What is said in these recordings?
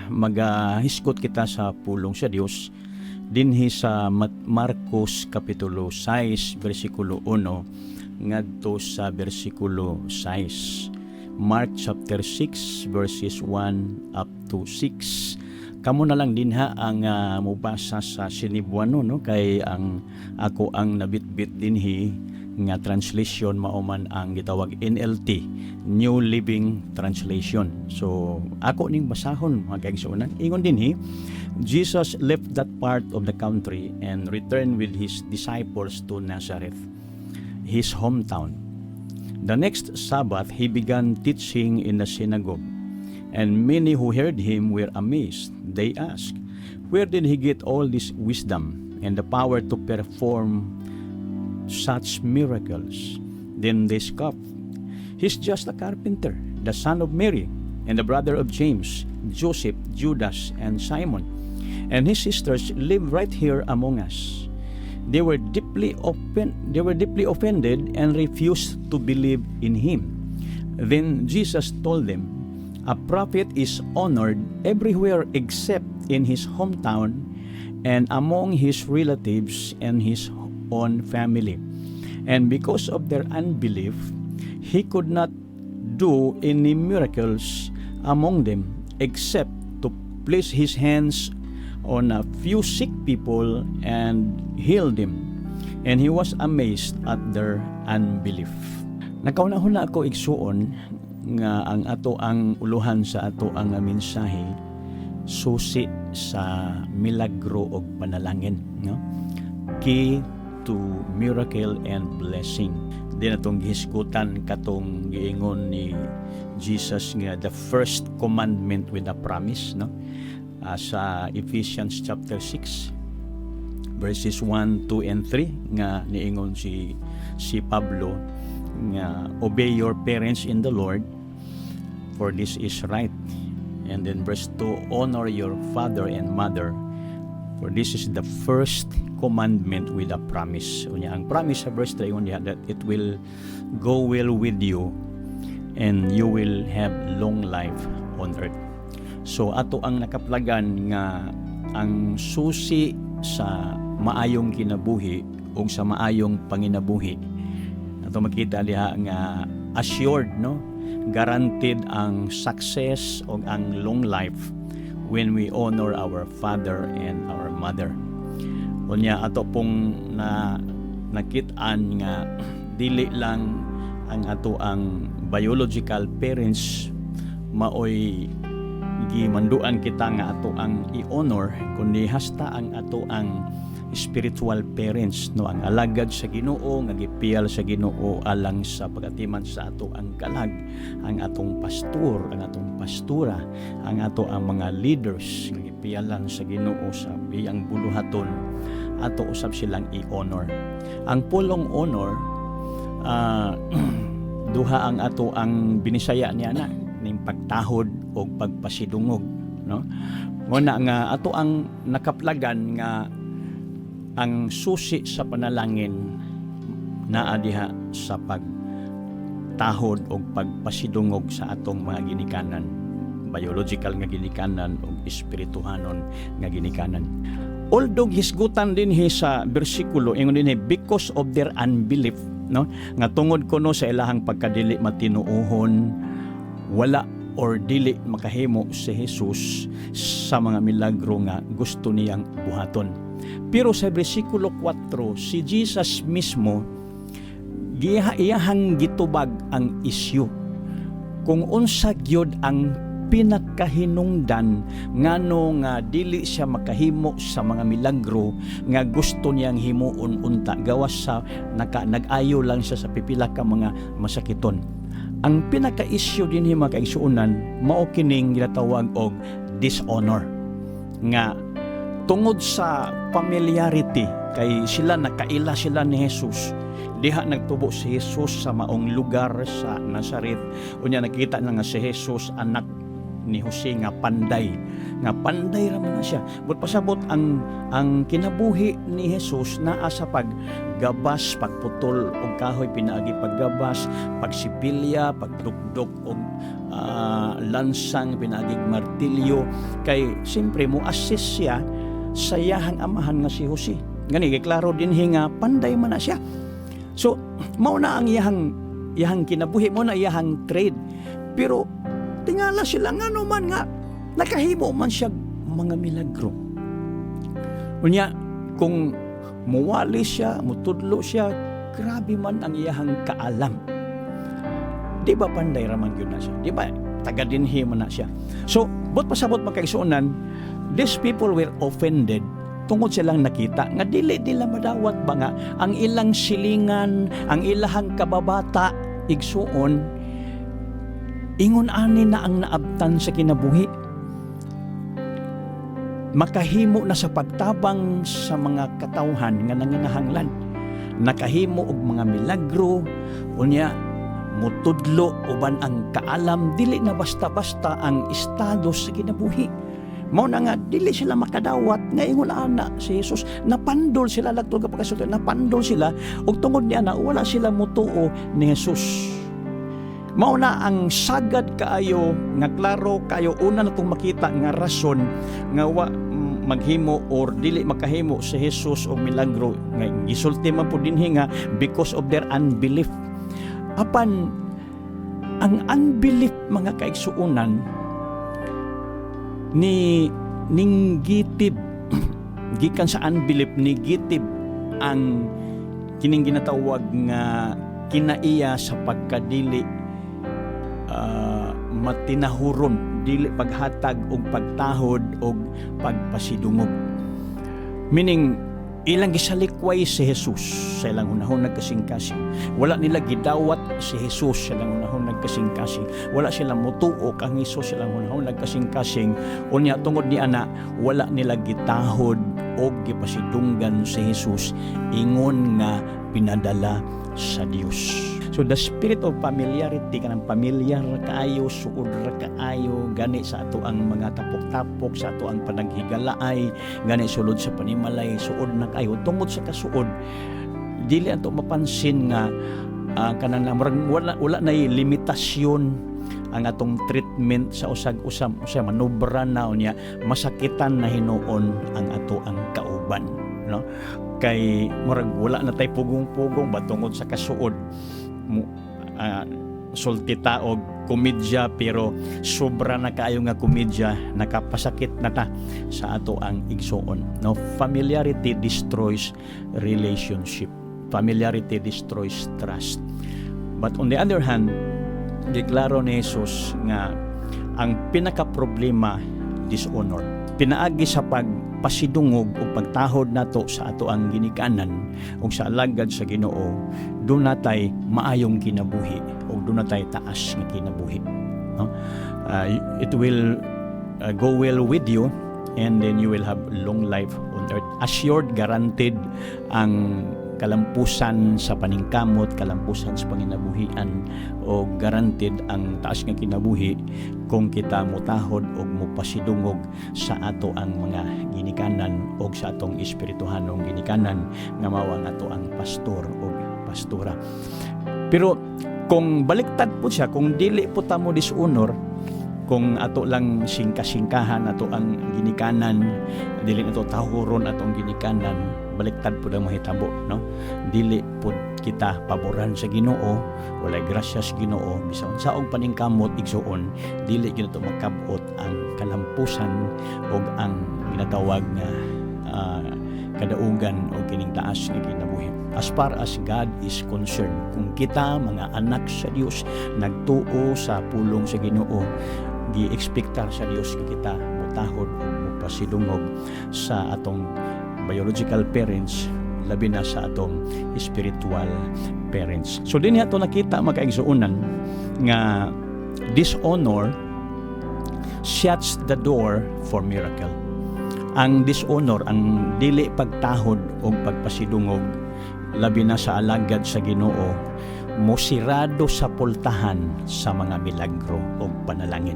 maghisgot kita sa pulong sa Dios dinhi sa Marcos kapitulo 6 bersikulo 1 ngadto sa bersikulo 6. Mark chapter 6 verses 1 up to 6. Kamo na lang dinha ang mubasa sa Sinibuano, no, kay ako ang nabitbit dinhi nga translation mauman ang gitawag NLT, New Living Translation. So ako ning basahon mga kaigsuonan. Ingon dinhi, Jesus left that part of the country and returned with his disciples to Nazareth, his hometown. The next Sabbath he began teaching in the synagogue, and many who heard him were amazed. They asked, "Where did he get all this wisdom and the power to perform such miracles?" Then they scoffed, "He's just a carpenter, the son of Mary, and the brother of James, Joseph, Judas, and Simon. And his sisters live right here among us." They were deeply offended and refused to believe in him. Then Jesus told them, "A prophet is honored everywhere except in his hometown and among his relatives and his own family." And because of their unbelief, he could not do any miracles among them except to place his hands on a few sick people and heal them. And he was amazed at their unbelief. Nakaunahon na ako igsuon nga ang ato ang uluhan sa ato ang mensahe susi sa milagro og panalangin, no? Key to miracle and blessing. Di na itong gihisgutan katong giingon ni Jesus nga the first commandment with a promise, no? Sa Ephesians chapter 6 verses 1, 2, and 3 nga niingon si Pablo nga obey your parents in the Lord, for this is right. And then verse 2, honor your father and mother, for this is the first commandment with a promise. Unya ang promise sa verse 3 unya that it will go well with you and you will have long life on earth. So ato ang nakaplagan nga ang susi sa maayong kinabuhi o sa maayong panginabuhi. Ato makita diha nga assured, no? Guaranteed ang success o ang long life when we honor our father and our mother. Unya ato pong nakitaan nga dili lang ang ato ang biological parents maoy gimanduan kita nga ato ang i-honor, kundi hasta ang ato ang spiritual parents, no, ang alagad sa Ginoo nga gipiyal sa Ginoo alang sa pagatiman sa ato ang kalag, ang atong pastor, ang atong pastura, ang ato ang mga leaders nga gipiyalan sa Ginoo sa biyang buluhaton, ato usab silang i-honor. Ang pulong honor duha ang ato ang binisaya niya na ning pagtahod o pagpasidungog, no? Muna nga ato ang nakaplagan nga ang susi sa panalangin naa diha sa pagtahod o pagpasidungog sa atong mga ginikanan, biological nga ginikanan o espirituhanon nga ginikanan. Although hisgutan din sa bersikulo ingon din because of their unbelief, no, nga tungod kuno sa ilahang pagkadili matinuohon, wala or dili makahimo si Jesus sa mga milagro nga gusto niyang buhaton. Pero sa bersikulo 4, si Jesus mismo iyahang gitubag ang isyu kung unsa gyud ang pinakahinungdan ngano nga dili siya makahimo sa mga milagro nga gusto niyang himuon unta gawas sa nag-ayo lang siya sa pipila ka mga masakiton. Ang pinaka-issue din mga kaigsuonan mao kining ginatawag og dishonor, nga tungod sa familiarity kay sila nakaila sila ni Jesus, diha nagtubo si Jesus sa maong lugar sa Nazareth, unya nakita na nga si Jesus anak ni Jose nga panday raman na siya. But pasabot ang kinabuhi ni Jesus naa sa paggabas, pagputol og kahoy pinaagi paggabas, pagsipilya, pagdukdok og lansang pinaagig martilyo, kay siyempre mo assist siya sa iyahang amahan nga si Jose. Gani kay klaro dinhi nga panday man na siya. So mao na ang iyahang kinabuhi, mo na iyahang trade. Pero tingala sila nga naman nga nakahimo man siya mga milagro. Unya kung muwali siya, mutudlo siya, grabe man ang iyahang kaalam. Di ba panday raman yun na siya? Di ba taga dinhi man na siya? So, but pasabot magkaigsuunan, these people were offended tungod silang nakita nga dili madawat ba nga ang ilang silingan, ang ilahang kababata igsuon ingon ani na ang naabtan sa kinabuhi, makahimo na sa pagtabang sa mga katawhan nga nanginahanglan, nakahimo og mga milagro, unya mutudlo uban ang kaalam, dili na basta-basta ang estado sa kinabuhi. Mao na nga dili sila makadawat nga ingon ana si Jesus, napandol sila lagtod kapag kasulti, napandol sila ug tungod niya na wala sila mutuo ni Jesus. Mao na ang sagad kaayo nga klaro kayo una natong makita nga rason nga wa maghimo or dili makahimo si Jesus og milagro nga gisulti man pud dinhi nga because of their unbelief. Apan ang unbelief mga kaigsuonan ni ninggitib gikan sa unbelief negative ang kining ginatawag nga kinaiya sa pagkadili matinahuron, dili paghatag og pagtahod og pagpasidungog. Meaning ilang gisalikway si Jesus sa ilang hunahon nagkasing-kasing. Wala nila gidawat si Jesus sa ilang hunahon nagkasing-kasing. Wala sila mutuo kang Jesus sa ilang hunahon nagkasing-kasing. Unya tungod ni ana wala nila gitahod og gipasidunggan si Jesus ingon nga pinadala sa Dios. So the spirit of familiarity, kanang pamilyar kaayo, suod ra kaayo, gani sa ato ang mga tapok-tapok, sa ato ang panaghigalaay, gani sulod sa panimalay, suod na kaayo. Tungod sa kasuod, dili ato mapansin nga kanang wala na limitasyon ang atong treatment sa usag-usam, sa manubra na unya, masakitan na hinuon ang ato ang kauban, no? Kay murag wala na tay pugong-pugong ba tungod sa kasuod. Sultita og komedya pero sobra na kaayo nga komedya, nakapasakit na ta sa ato ang igsuon, no? Familiarity destroys relationship, familiarity destroys trust. But on the other hand, deklaro ni Jesus nga ang pinaka-problema dishonor, pinaagi sa pagpasidungog o pagtahod nato sa ato ang ginikanan o sa alagad sa Ginoo, doon natay maayong kinabuhi o doon natay taas nga kinabuhi, no? It will go well with you and then you will have long life on earth. Assured, guaranteed ang kalampusan sa paningkamot, kalampusan sa panginabuhian, o guaranteed ang taas nga kinabuhi kung kita mutahod o mupasidungog sa ato ang mga ginikanan o sa atong espirituhanong ginikanan nga mao ang ato ang pastor o pastora. Pero kung baliktad po siya, kung dili po ta mo dishonor, kung ato lang singka-singkahan ato ang ginikanan, dili nato tahuron atong ginikanan, baliktad po ang mahitabo, no? Dili po kita paboran sa Ginoo, walay grasya sa Ginoo, bisan saong paningkamot igsuon, dili gyud nato makabot ang kalampusan o ang ginatawag nga kadaugan o kining taas nga kinabuhi. As far as God is concerned, kung kita mga anak sa Dios nagtuo sa pulong sa Ginoo, gi-expectar sa Dios nga kita mutahod o mupasidungog sa atong biological parents, labi na sa atong spiritual parents. So din ato nakita makaigsuonan nga dishonor shuts the door for miracle. Ang dishonor, ang dili pagtahod o pagpasidungog, labi na sa alagad sa Ginoo, mosirado sa pultahan sa mga milagro o panalangin.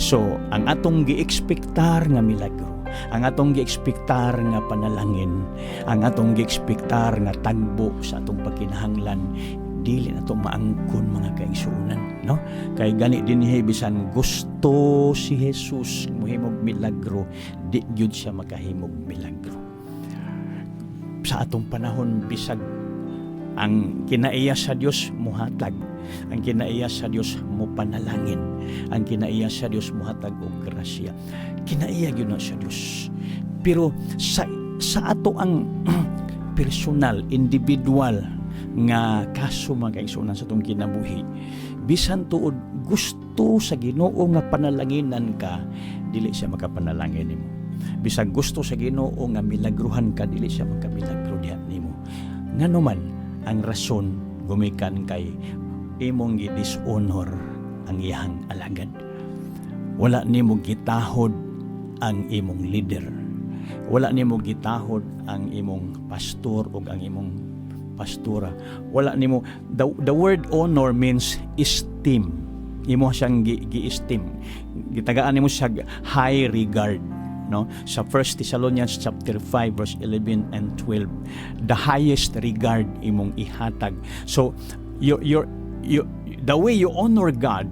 So, ang atong giekspektar nga milagro, ang atong giekspektar nga panalangin, ang atong giekspektar nga tagbo sa atong pagkinahanglan, dili na to maangkon mga kaigsuonan, no? Kay gani dinhi bisan gusto si Jesus mohimog milagro, di gyud siya makahimog milagro. Sa atong panahon bisag ang kinaiya sa Dios muhatag, ang kinaiya sa Dios mo panalangin, ang kinaiya sa Dios muhatag og grasya. Kinaiya gyud na sa Dios. Pero sa ato ang personal, individual nga kaso mga kaigsuonan sa itong kinabuhi, bisan tuod gusto sa Ginoo nga panalanginan ka, dili siya makapanalangin nimo. Bisan gusto sa Ginoo nga milagruhan ka, dili siya makamilagro diha nimo. Ngano man ang rason gumikan kay imong gi-dishonor ang iyang alagad. Wala nimo gitahod ang imong leader. Wala nimo gitahod ang imong pastor ug ang imong pastora. Wala nimo, the word honor means esteem. Imo siyang gi-esteem. Gitagaan nimo siya high regard, no? Sa 1 Thessalonians chapter 5 verse 11 and 12, the highest regard imong ihatag. So the way you honor God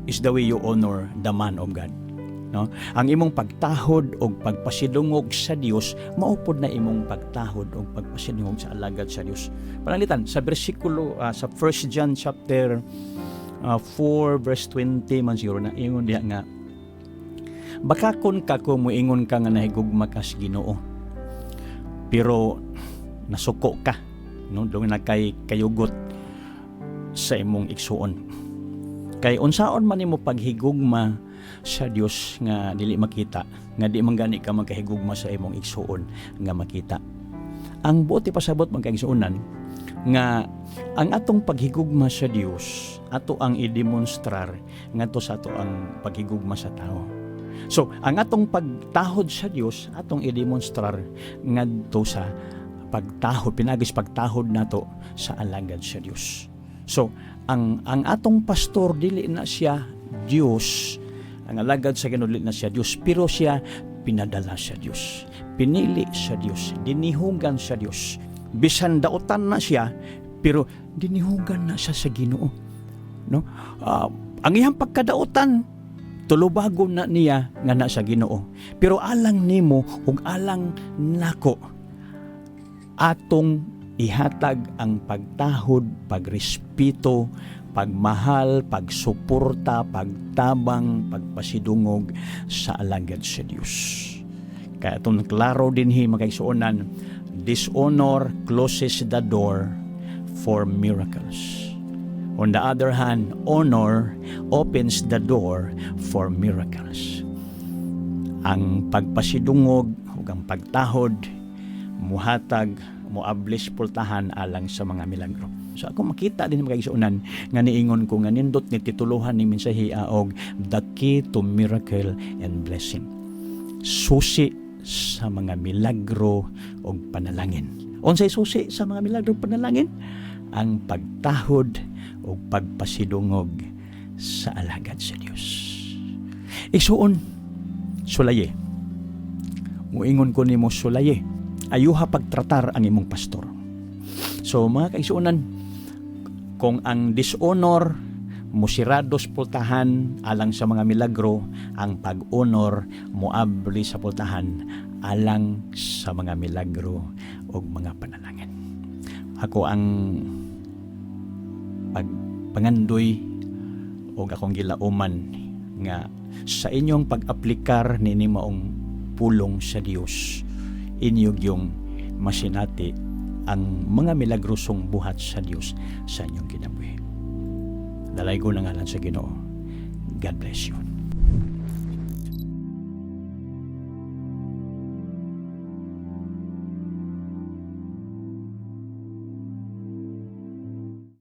is the way you honor the man of God. No? Ang imong pagtahod o pagpasidungog sa Dios, maupod na imong pagtahod o pagpasidungog sa alagad sa Dios. Pananglitan sa bersikulo sa 1 John chapter 4 verse 20 man siguro na ingon diha nga, baka kun ka ko moingon ka nga nahigugma ka sa Ginoo, pero nasuko ka, no? Doon na kay kayugot sa imong igsuon. Kay unsaon man nimo paghigugma sa Dios nga dili makita, nga di man gani ka magkahigugma sa imong igsuon nga makita. Ang buti pasabot man kaigsuonan nga ang atong paghigugma sa Dios ato ang i-demonstrar ngadto sa ato ang paghigugma sa tao. So, ang atong pagtahod sa Dios atong i-demonstrar ngadto sa pagtahod, pinagis pagtahod nato sa alagad sa Dios. So, ang atong pastor dili na siya Dios, ang alagad sa Ginoo na siya Dios, pero siya pinadala sa Dios, pinili sa Dios, dinihugan sa Dios. Bisan daotan na siya, pero dinihugan na siya sa Ginoo, no? Ang iyang pagkadaotan tulubago na niya nga na sa Ginoo, pero alang nimo ug alang nako atong ihatag ang pagtahod, pagrespeto, pagmahal, pagsuporta, pagtabang, pagpasidungog sa alagad sa Dios. Kaya itong klaro din mga kaigsuonan, dishonor closes the door for miracles. On the other hand, honor opens the door for miracles. Ang pagpasidungog ug ang pagtahod muhatag, moablis pultahan alang sa mga milagro. So ako makita din mga kaigsuonan nga niingon ko nga nindot ni tituluhan ni mensahe og the key to miracle and blessing. Susi sa mga milagro o panalangin. Unsay susi sa mga milagro o panalangin? Ang pagtahod o pagpasidungog sa alagad sa Dios. Igsuon, sulaye. Muingon ko nimo sulaye. Ayuha pagtratar ang imong pastor. So mga kaigsuonan, kung ang dishonor musirados pultahan alang sa mga milagro, ang pag-honor moabli sa pultahan alang sa mga milagro o mga panalangin. Ako ang pagpangandoy o akong gilauman nga sa inyong pag-aplikar nini maong pulong sa Dios, inyong yung masinati ang mga milagrosong buhat sa Dios sa inyong kinabuhi. Dalay ko na ngalan sa Ginoo. God bless you.